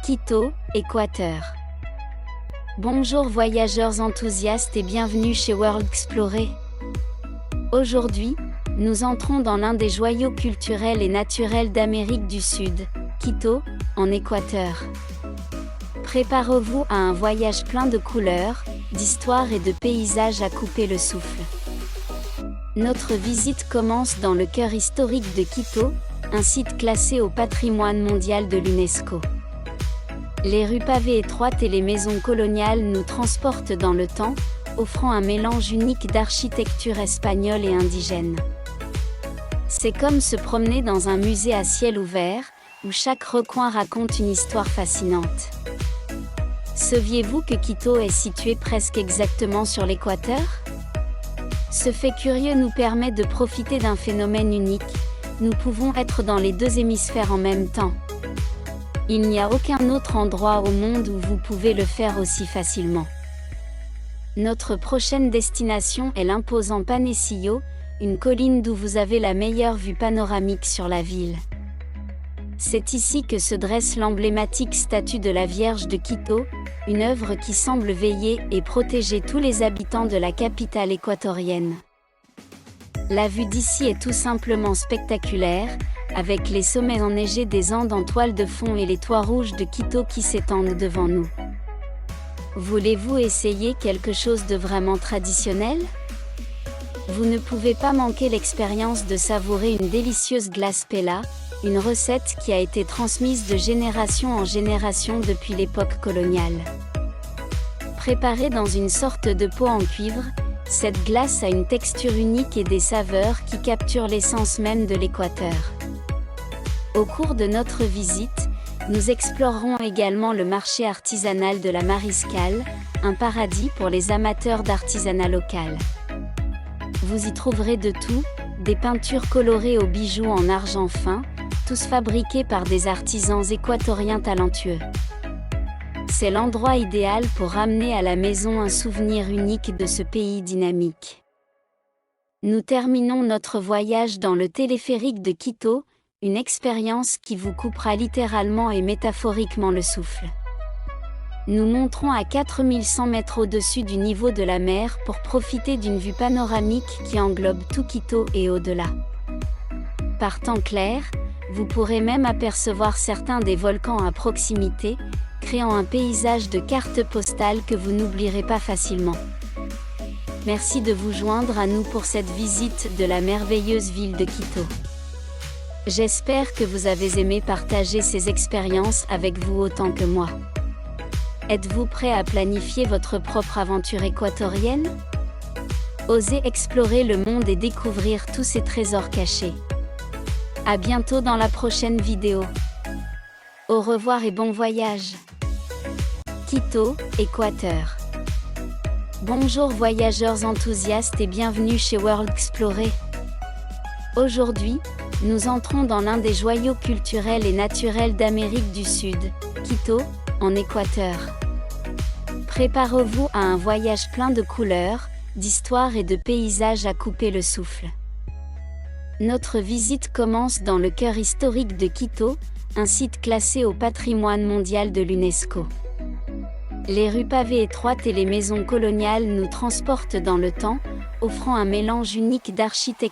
Quito, Équateur. Bonjour voyageurs enthousiastes et bienvenue chez World Explorer. Aujourd'hui, nous entrons dans l'un des joyaux culturels et naturels d'Amérique du Sud, Quito, en Équateur. Préparez-vous à un voyage plein de couleurs, d'histoires et de paysages à couper le souffle. Notre visite commence dans le cœur historique de Quito, un site classé au patrimoine mondial de l'UNESCO. Les rues pavées étroites et les maisons coloniales nous transportent dans le temps, offrant un mélange unique d'architecture espagnole et indigène. C'est comme se promener dans un musée à ciel ouvert, où chaque recoin raconte une histoire fascinante. Saviez-vous que Quito est situé presque exactement sur l'équateur? Ce fait curieux nous permet de profiter d'un phénomène unique, nous pouvons être dans les deux hémisphères en même temps. Il n'y a aucun autre endroit au monde où vous pouvez le faire aussi facilement. Notre prochaine destination est l'imposant Panecillo, une colline d'où vous avez la meilleure vue panoramique sur la ville. C'est ici que se dresse l'emblématique statue de la Vierge de Quito, une œuvre qui semble veiller et protéger tous les habitants de la capitale équatorienne. La vue d'ici est tout simplement spectaculaire, avec les sommets enneigés des Andes en toile de fond et les toits rouges de Quito qui s'étendent devant nous. Voulez-vous essayer quelque chose de vraiment traditionnel? Vous ne pouvez pas manquer l'expérience de savourer une délicieuse glace pela, une recette qui a été transmise de génération en génération depuis l'époque coloniale. Préparée dans une sorte de pot en cuivre, cette glace a une texture unique et des saveurs qui capturent l'essence même de l'Équateur. Au cours de notre visite, nous explorerons également le marché artisanal de la Mariscal, un paradis pour les amateurs d'artisanat local. Vous y trouverez de tout, des peintures colorées aux bijoux en argent fin, tous fabriqués par des artisans équatoriens talentueux. C'est l'endroit idéal pour ramener à la maison un souvenir unique de ce pays dynamique. Nous terminons notre voyage dans le téléphérique de Quito, une expérience qui vous coupera littéralement et métaphoriquement le souffle. Nous monterons à 4100 mètres au-dessus du niveau de la mer pour profiter d'une vue panoramique qui englobe tout Quito et au-delà. Par temps clair, vous pourrez même apercevoir certains des volcans à proximité, créant un paysage de cartes postales que vous n'oublierez pas facilement. Merci de vous joindre à nous pour cette visite de la merveilleuse ville de Quito. J'espère que vous avez aimé partager ces expériences avec vous autant que moi. Êtes-vous prêt à planifier votre propre aventure équatorienne? Osez explorer le monde et découvrir tous ces trésors cachés. À bientôt dans la prochaine vidéo. Au revoir et bon voyage. Quito, Équateur. Bonjour voyageurs enthousiastes et bienvenue chez World Explorer. Aujourd'hui, nous entrons dans l'un des joyaux culturels et naturels d'Amérique du Sud, Quito, en Équateur. Préparez-vous à un voyage plein de couleurs, d'histoires et de paysages à couper le souffle. Notre visite commence dans le cœur historique de Quito, un site classé au patrimoine mondial de l'UNESCO. Les rues pavées étroites et les maisons coloniales nous transportent dans le temps, offrant un mélange unique d'architecture